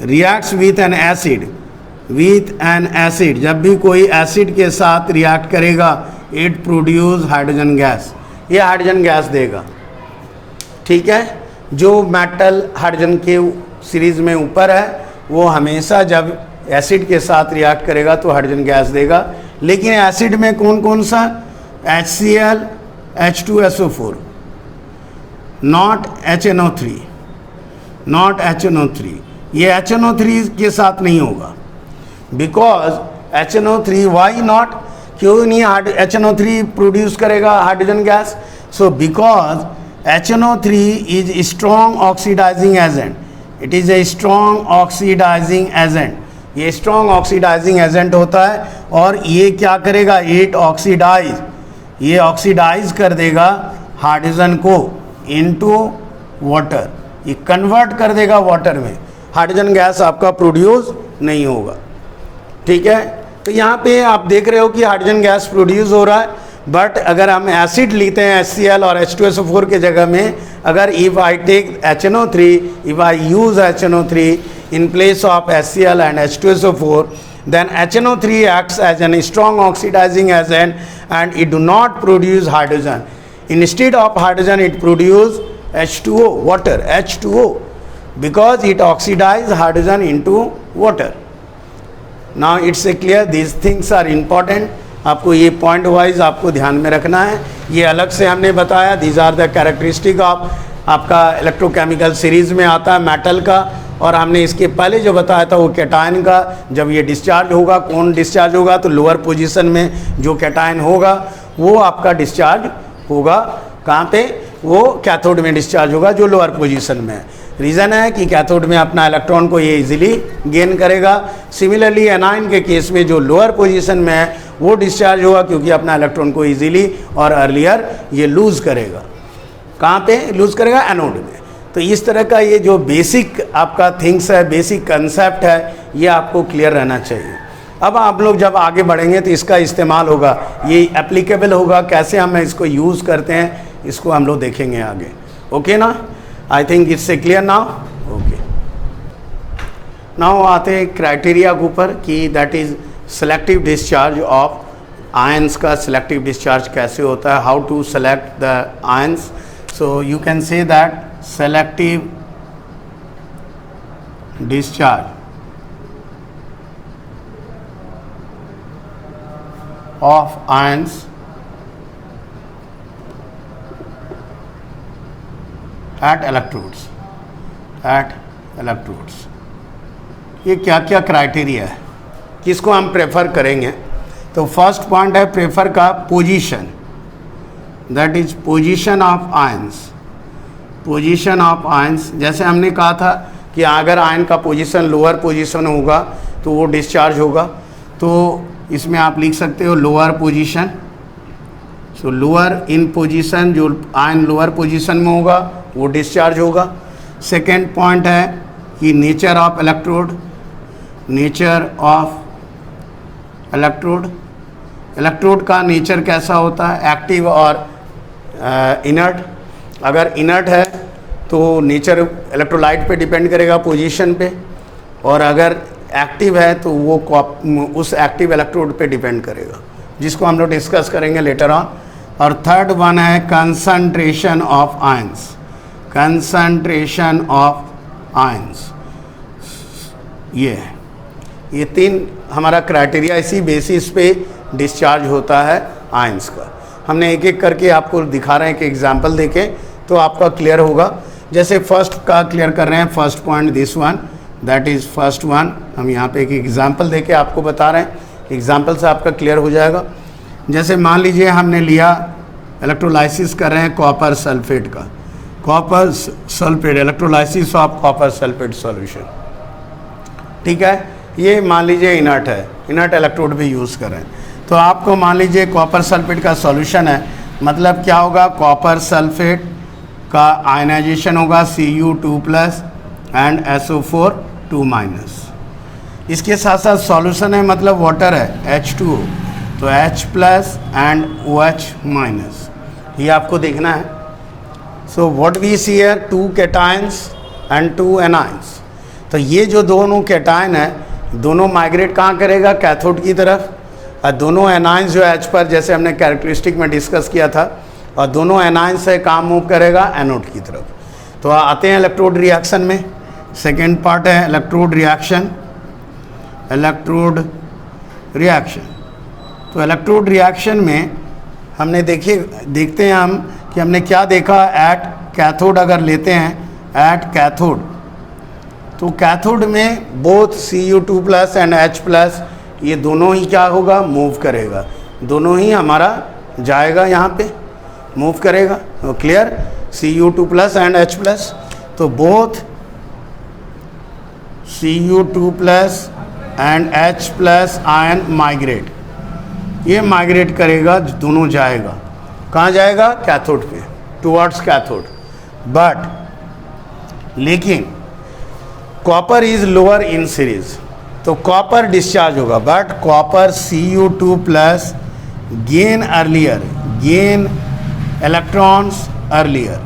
reacts with an acid, जब भी कोई acid के साथ रिएक्ट करेगा इट प्रोड्यूस हाइड्रोजन गैस, ये हाइड्रोजन गैस देगा। ठीक है, जो मेटल हाइड्रोजन के सीरीज में ऊपर है वो हमेशा जब एसिड के साथ रिएक्ट करेगा तो हाइड्रोजन गैस देगा। लेकिन एसिड में कौन कौन सा? HCl, H2SO4, not HNO3। ये HNO3 के साथ नहीं होगा, बिकॉज HNO3 वाई नॉट, क्यों नहीं HNO3 प्रोड्यूस करेगा hydrogen gas? So because HNO3 is strong oxidizing agent, it is a strong oxidizing agent, ये स्ट्रॉन्ग ऑक्सीडाइजिंग एजेंट होता है और ये क्या करेगा? ये ऑक्सीडाइज कर देगा हाइड्रोजन को इनटू वाटर, ये कन्वर्ट कर देगा वाटर में, हाइड्रोजन गैस आपका प्रोड्यूस नहीं होगा। ठीक है, तो यहाँ पे आप देख रहे हो कि हाइड्रोजन गैस प्रोड्यूस हो रहा है, बट अगर हम एसिड लेते हैं HCl और H2SO4 के जगह में, अगर if I take HNO3, if I use HNO3 in place of HCl and H2SO4, then HNO3 acts as a strong oxidizing agent and it do not produce hydrogen. Instead of hydrogen it produce H2O, water, H2O, because it oxidizes hydrogen into water. Now it's a clear, these things are important. आपको ये point wise आपको ध्यान में रखना है, ये अलग से हमने बताया। These are the characteristic of आपका इलेक्ट्रोकेमिकल सीरीज में आता है मेटल का, और हमने इसके पहले जो बताया था वो कैटायन का। जब ये डिस्चार्ज होगा, कौन डिस्चार्ज होगा? तो लोअर पोजीशन में जो कैटायन होगा वो आपका डिस्चार्ज होगा कहाँ पे? वो कैथोड में डिस्चार्ज होगा जो लोअर पोजीशन में है। रीज़न है कि कैथोड में अपना इलेक्ट्रॉन को ये इजीली गेन करेगा। सिमिलरली एनायन के केस में जो लोअर पोजीशन में है वो डिस्चार्ज होगा क्योंकि अपना इलेक्ट्रॉन को इजीली और अर्लियर ये लूज़ करेगा। कहाँ पे लूज़ करेगा? एनोड में। तो इस तरह का ये जो बेसिक आपका थिंग्स है, बेसिक कंसेप्ट है, ये आपको क्लियर रहना चाहिए। अब आप लोग जब आगे बढ़ेंगे तो इसका इस्तेमाल होगा, ये एप्लीकेबल होगा, कैसे हम इसको यूज़ करते हैं इसको हम लोग देखेंगे आगे। ओके ना? I think it's a clear now. Okay, now आते हैं क्राइटेरिया के ऊपर कि that is selective discharge of ions का सेलेक्टिव डिस्चार्ज कैसे होता है, how to select the ions. So you can say that selective discharge of ions at electrodes, ये क्या क्या क्राइटेरिया है, किसको हम प्रेफर करेंगे? तो फर्स्ट पॉइंट है प्रेफर का position, that is position of ions. Position of ions, जैसे हमने कहा था कि अगर आयन का पोजीशन लोअर पोजीशन होगा तो वो डिस्चार्ज होगा, तो इसमें आप लिख सकते हो lower position. So lower in position, जो आयन लोअर पोजीशन में होगा वो डिस्चार्ज होगा। सेकेंड पॉइंट है कि nature of electrode, nature of electrode, electrode का नेचर कैसा होता है, एक्टिव और इनर्ट। अगर इनर्ट है तो नेचर इलेक्ट्रोलाइट पे डिपेंड करेगा पोजीशन पे, और अगर एक्टिव है तो वो उस एक्टिव इलेक्ट्रोड पे डिपेंड करेगा, जिसको हम लोग डिस्कस करेंगे लेटर ऑन। और थर्ड वन है concentration of ions, concentration of ions. ये तीन हमारा क्राइटेरिया, इसी बेसिस पे डिस्चार्ज होता है आयंस का। हमने एक एक करके आपको दिखा रहे हैं कि एग्जाम्पल देखें तो आपका क्लियर होगा। जैसे फर्स्ट का क्लियर कर रहे हैं, first point this one, that is first one. हम यहाँ पे एक एग्जाम्पल देके आपको बता रहे हैं, एग्जाम्पल से आपका क्लियर हो जाएगा। जैसे मान लीजिए हमने लिया इलेक्ट्रोलाइसिस कर रहे हैं कॉपर सल्फेट का, copper sulphate, electrolysis of copper sulphate solution. ठीक है, ये मान लीजिए इनर्ट है, इनर्ट इलेक्ट्रोड भी यूज़ कर रहे हैं। तो आपको मान लीजिए कॉपर सल्फेट का सॉल्यूशन है, मतलब क्या होगा, कॉपर सल्फेट का आयनाइजेशन होगा Cu2+ एंड SO4 2-। इसके साथ साथ सॉल्यूशन है, मतलब वाटर है H2O। तो H plus and OH minus, ये आपको देखना है। So what we see here, 2 cations and 2 anions. तो ये जो दोनों कैटायन है दोनों माइग्रेट कहाँ करेगा, कैथोड की तरफ, और दोनों एनायंस जो H पर जैसे हमने कैरेक्टरिस्टिक में डिस्कस किया था, और दोनों एनायंस से कहाँ मूव करेगा, एनोड की तरफ। तो आते हैं इलेक्ट्रोड रिएक्शन में। सेकेंड पार्ट है इलेक्ट्रोड रिएक्शन। इलेक्ट्रोड रिएक्शन, तो इलेक्ट्रोड रिएक्शन में हमने देखते हैं हम कि हमने क्या देखा। एट कैथोड अगर लेते हैं, एट कैथोड, तो कैथोड में both Cu2 plus and H plus ये दोनों ही क्या होगा, मूव करेगा, दोनों ही हमारा जाएगा यहाँ पे, मूव करेगा। तो clear, Cu2 plus and H plus, तो both Cu2 plus and H plus ion migrate, ये माइग्रेट करेगा, दोनों जाएगा, कहाँ जाएगा, कैथोड पे, टुवर्ड्स कैथोड। बट लेकिन copper is lower in series, तो कॉपर डिस्चार्ज होगा, but copper Cu2 plus gain earlier, gain electrons earlier,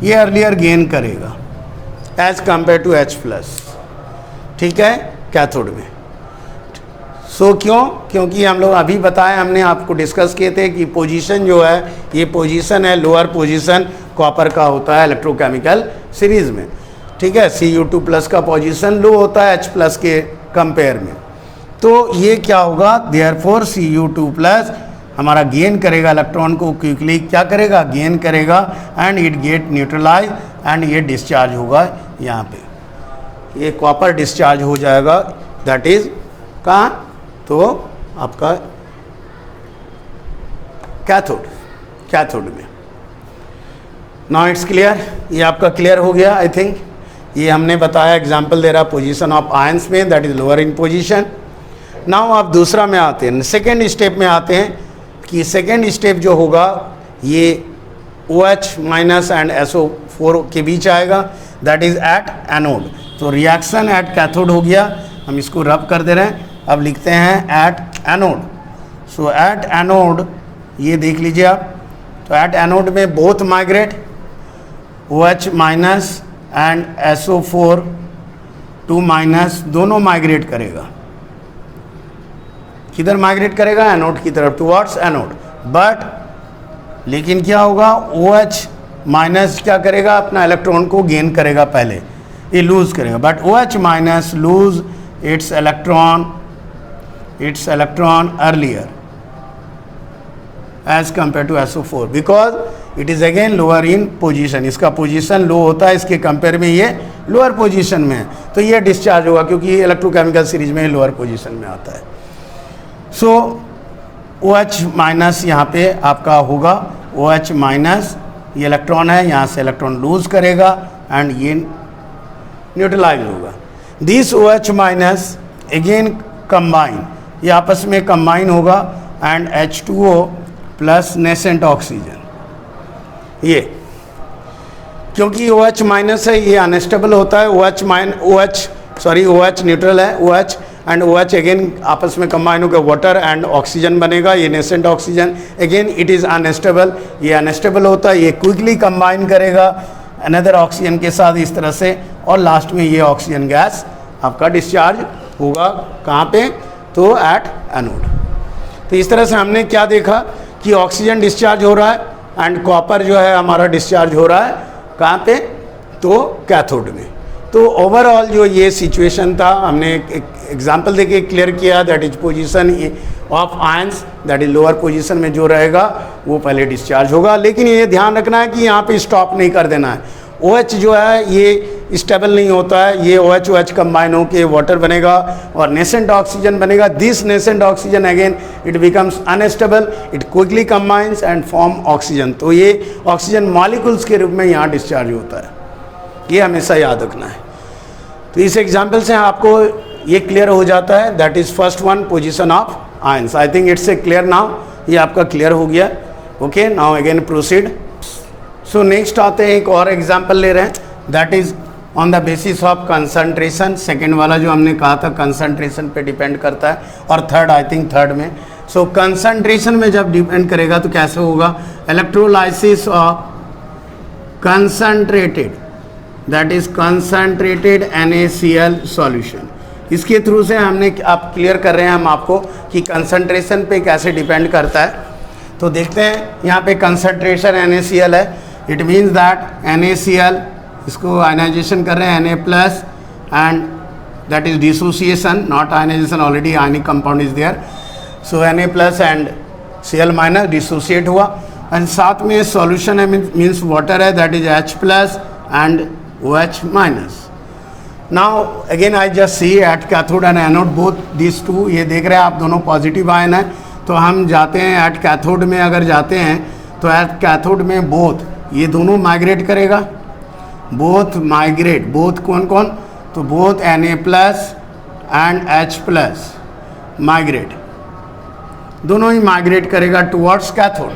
ये अर्लियर गेन करेगा as compare to H plus, ठीक है, कैथोड में। सो क्यों, क्योंकि हम लोग अभी बताए, हमने आपको डिस्कस किए थे कि पोजीशन जो है, ये पोजीशन है, लोअर पोजीशन कॉपर का होता है इलेक्ट्रोकेमिकल सीरीज में, ठीक है। Cu2 प्लस का पोजीशन लो होता है H प्लस के कंपेयर में, तो ये क्या होगा, देयरफॉर Cu2 प्लस हमारा गेन करेगा इलेक्ट्रॉन को, क्विकली क्या करेगा, गेन करेगा, and it get neutralize, and ये डिस्चार्ज होगा यहाँ पे, ये कॉपर डिस्चार्ज हो जाएगा, दैट इज कहाँ, तो आपका कैथोड, कैथोड में। नाउ इट्स क्लियर, ये आपका क्लियर हो गया आई थिंक। ये हमने बताया, एग्जांपल दे रहा पोजीशन ऑफ आयंस में, that is lower in position. Now आप दूसरा में आते हैं, सेकेंड स्टेप में आते हैं कि सेकेंड स्टेप जो होगा ये OH माइनस एंड SO4 के बीच आएगा, दैट इज एट एनोड। तो रिएक्शन एट कैथोड हो गया, हम इसको रब कर दे रहे हैं, अब लिखते हैं at anode. So at anode ये देख लीजिए आप, तो एट एनोड में both migrate, OH minus and SO4 2 minus दोनों माइग्रेट करेगा, किधर माइग्रेट करेगा, एनोड की तरफ, टुवर्ड्स एनोड। बट लेकिन क्या होगा, OH माइनस क्या करेगा, अपना इलेक्ट्रॉन को गेन करेगा, पहले ये लूज करेगा, but OH minus lose its electron earlier as compare to SO4 because it is again lower in position, इसका पोजीशन लो होता है, इसके कंपेयर में ये लोअर पोजीशन में है, तो ये डिस्चार्ज होगा क्योंकि ये इलेक्ट्रोकेमिकल सीरीज में लोअर पोजीशन में आता है। सो OH माइनस यहाँ पे आपका होगा, OH माइनस ये इलेक्ट्रॉन है, यहाँ से इलेक्ट्रॉन लूज करेगा एंड ये न्यूट्रलाइज होगा। This OH minus again combine, ये आपस में कंबाइन होगा, and H2O plus nascent oxygen, ये क्योंकि OH माइनस है, ये अनस्टेबल होता है, OH न्यूट्रल है, OH एंड OH अगेन आपस में कंबाइन होकर वाटर एंड ऑक्सीजन बनेगा, ये nascent oxygen, again it is unstable, ये अनस्टेबल होता है, ये क्विकली कंबाइन करेगा अनदर ऑक्सीजन के साथ इस तरह से, और लास्ट में ये ऑक्सीजन गैस आपका डिस्चार्ज होगा, कहाँ पे, तो एट एनोड। तो इस तरह से हमने क्या देखा कि ऑक्सीजन डिस्चार्ज हो रहा है एंड कॉपर जो है हमारा डिस्चार्ज हो रहा है, कहाँ पे, तो कैथोड में। तो ओवरऑल जो ये सिचुएशन था, हमने एक एग्जांपल देके क्लियर किया, that is position of ions, that is lower position में जो रहेगा वो पहले डिस्चार्ज होगा, लेकिन ये ध्यान रखना है कि यहाँ पे स्टॉप नहीं कर देना है। OH जो है ये स्टेबल नहीं होता है, ये OH कंबाइन होकर वाटर बनेगा और नेसेंट ऑक्सीजन बनेगा। This nascent oxygen again it becomes unstable, it quickly combines and form oxygen, तो ये ऑक्सीजन मॉलिक्यूल्स के रूप में यहाँ डिस्चार्ज होता है, ये हमेशा याद रखना है। तो इस एग्जाम्पल से आपको ये क्लियर हो जाता है, that is first one, position of ions. I think it's a clear now, ये आपका क्लियर हो गया। Okay, now again proceed. So next आते हैं, एक और एग्जाम्पल ले रहे हैं, that is on the basis of concentration. Second वाला जो हमने कहा था कंसंट्रेशन पे डिपेंड करता है, और थर्ड, आई थिंक थर्ड में सो कंसंट्रेशन में जब डिपेंड करेगा तो कैसे होगा, electrolysis of concentrated, that is concentrated NaCl solution. इसके थ्रू से हमने आप क्लियर कर रहे हैं हम आपको कि कंसंट्रेशन पे कैसे डिपेंड करता है। तो देखते हैं यहाँ पे कंसंट्रेशन NaCl है, इट मीन्स दैट NaCl इसको आयनाइजेशन कर रहे हैं Na plus and that is dissociation, not ionization, already ionic compound is there. So Na plus and Cl minus dissociate हुआ एंड साथ में सॉल्यूशन है मीन्स वाटर है, that is H plus and OH minus. Now again I just see at cathode and anode both this two, ये देख रहे हैं आप दोनों पॉजिटिव आयन है। तो हम जाते हैं एट कैथोड में, अगर जाते हैं तो एट कैथोड में बोथ ये दोनों माइग्रेट करेगा, बोथ माइग्रेट, बोथ कौन कौन, तो both Na plus and H plus migrate, दोनों ही माइग्रेट करेगा टुवर्ड्स कैथोड।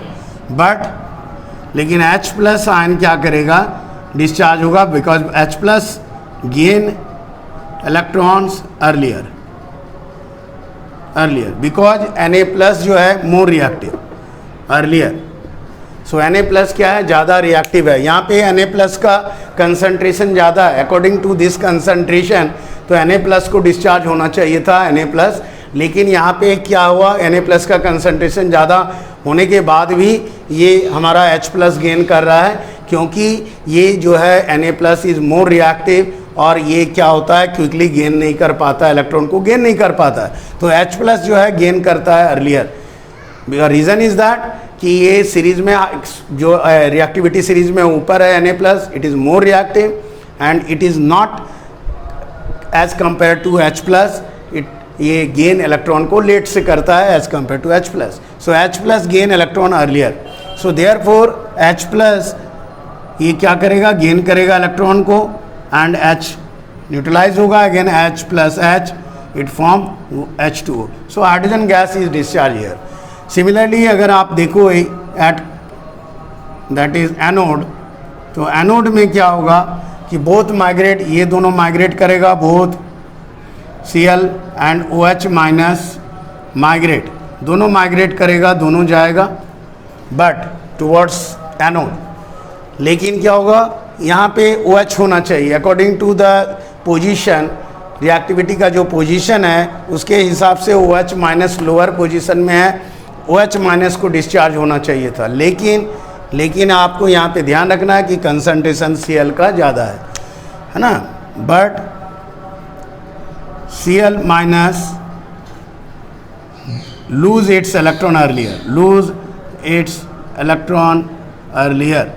बट लेकिन H प्लस आयन क्या करेगा, डिस्चार्ज होगा, because H plus gain electrons earlier because Na plus जो है मोर रिएक्टिव अर्लियर। सो Na प्लस क्या है, ज़्यादा रिएक्टिव है। यहाँ पे Na प्लस का कंसंट्रेशन ज़्यादा है, अकॉर्डिंग टू दिस कंसंट्रेशन तो Na प्लस को डिस्चार्ज होना चाहिए था Na प्लस, लेकिन यहाँ पे क्या हुआ, Na प्लस का कंसंट्रेशन ज़्यादा होने के बाद भी ये हमारा H प्लस गेन कर रहा है, क्योंकि ये जो है Na plus is more reactive और ये क्या होता है, क्विकली गेन नहीं कर पाता, इलेक्ट्रॉन को गेन नहीं कर पाता है। तो H प्लस जो है गेन करता है अर्लियर। रीज़न इज़ दैट कि ये सीरीज में जो रिएक्टिविटी सीरीज में ऊपर है Na plus, it is more reactive and it is not as compare to H plus, ये गेन इलेक्ट्रॉन को लेट से करता है as compare to H plus. So H plus gain electron earlier, so therefore H plus ये क्या करेगा, gain करेगा electron को एंड H न्यूट्रलाइज होगा, again H plus H it form H2O। So hydrogen gas is discharge here. Similarly अगर आप देखो at that is anode, तो एनोड में क्या होगा कि बोथ माइग्रेट, ये दोनों माइग्रेट करेगा, both Cl and OH minus migrate, दोनों माइग्रेट करेगा, दोनों जाएगा बट टुवर्ड्स एनोड। लेकिन क्या होगा, यहाँ पे OH होना चाहिए, according to the position, reactivity का जो पोजीशन है उसके हिसाब से OH माइनस लोअर पोजीशन में है, OH माइनस को डिस्चार्ज होना चाहिए था। लेकिन आपको यहाँ पे ध्यान रखना है कि कंसंट्रेशन Cl का ज़्यादा है ना, but Cl minus lose its electron earlier,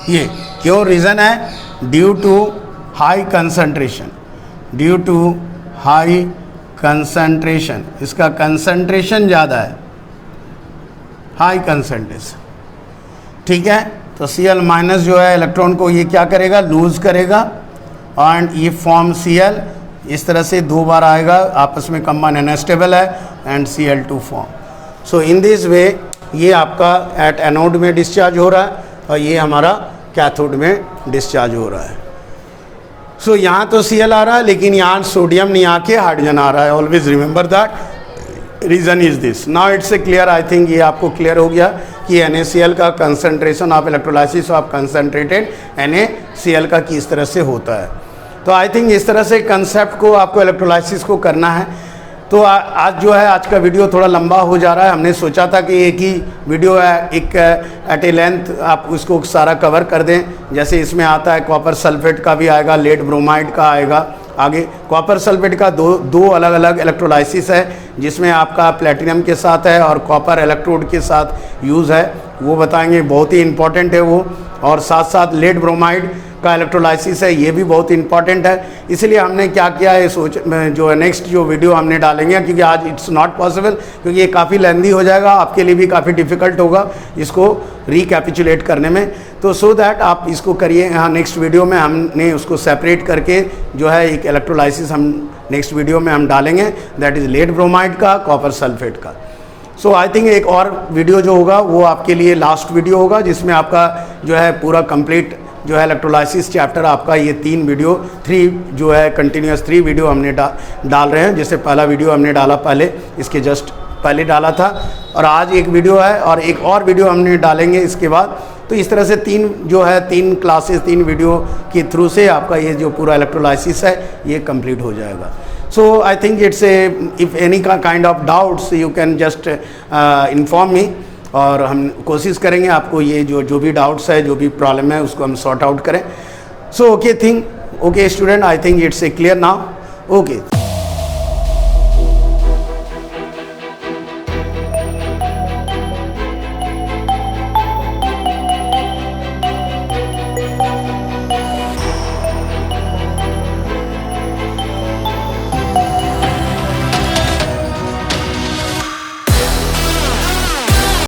ये क्यों रीज़न है, ड्यू टू हाई कंसंट्रेशन, इसका कंसंट्रेशन ज़्यादा है, हाई कंसंट्रेशन, ठीक है। तो Cl माइनस जो है इलेक्ट्रॉन को ये क्या करेगा, लूज करेगा एंड ये फॉर्म Cl इस तरह से दो बार आएगा, आपस में कंबाइन अनस्टेबल है and Cl2 form. So in this way ये आपका एट एनोड में डिस्चार्ज हो रहा है और ये हमारा कैथोड में डिस्चार्ज हो रहा है। सो यहाँ तो Cl आ रहा है लेकिन यहाँ सोडियम नहीं आके हाइड्रोजन आ रहा है। Always remember that reason is this. Now it's a clear, I think ये आपको क्लियर हो गया कि NaCl का concentration of electrolysis of concentrated NaCl का किस तरह से होता है। तो आई थिंक इस तरह से कंसेप्ट को आपको इलेक्ट्रोलाइसिस को करना है। तो आज जो है आज का वीडियो थोड़ा लंबा हो जा रहा है, हमने सोचा था कि एक ही वीडियो है, एक एट ए लेंथ आप उसको सारा कवर कर दें। जैसे इसमें आता है कॉपर सल्फेट का भी आएगा, लेड ब्रोमाइड का आएगा आगे। कॉपर सल्फेट का दो अलग अलग इलेक्ट्रोलाइसिस है, जिसमें आपका प्लेटिनम के साथ है और कॉपर इलेक्ट्रोड के साथ यूज़ है, वो बताएंगे, बहुत ही इंपॉर्टेंट है वो। और साथ साथ लेड ब्रोमाइड का इलेक्ट्रोलाइसिस है, ये भी बहुत इंपॉर्टेंट है। इसलिए हमने क्या किया है, जो नेक्स्ट जो वीडियो हमने डालेंगे, क्योंकि आज इट्स नॉट पॉसिबल, क्योंकि ये काफ़ी लेंदी हो जाएगा, आपके लिए भी काफ़ी डिफ़िकल्ट होगा इसको रिकैपिचुलेट करने में। तो सो दैट आप इसको करिए। हाँ, नेक्स्ट वीडियो में हमने उसको सेपरेट करके जो है एक इलेक्ट्रोलाइसिस हम नेक्स्ट वीडियो में हम डालेंगे, दैट इज़ लेड ब्रोमाइड का, कॉपर सल्फेट का। सो आई थिंक एक और वीडियो जो होगा वो आपके लिए लास्ट वीडियो होगा, जिसमें आपका जो है पूरा कंप्लीट जो है इलेक्ट्रोलाइसिस चैप्टर आपका ये 3 जो है कंटिन्यूस 3 वीडियो हमने डाल रहे हैं। जैसे पहला वीडियो हमने डाला पहले, इसके जस्ट पहले डाला था, और आज एक वीडियो है और एक और वीडियो हमने डालेंगे इसके बाद। तो इस तरह से 3 क्लासेस 3 वीडियो के थ्रू से आपका ये जो पूरा इलेक्ट्रोलाइसिस है ये कंप्लीट हो जाएगा। So I think it's if any kind of doubts you can just inform me, और हम कोशिश करेंगे आपको ये जो भी डाउट्स है, जो भी प्रॉब्लम है, उसको हम सॉर्ट आउट करें। So okay student, I think it's clear now. Okay.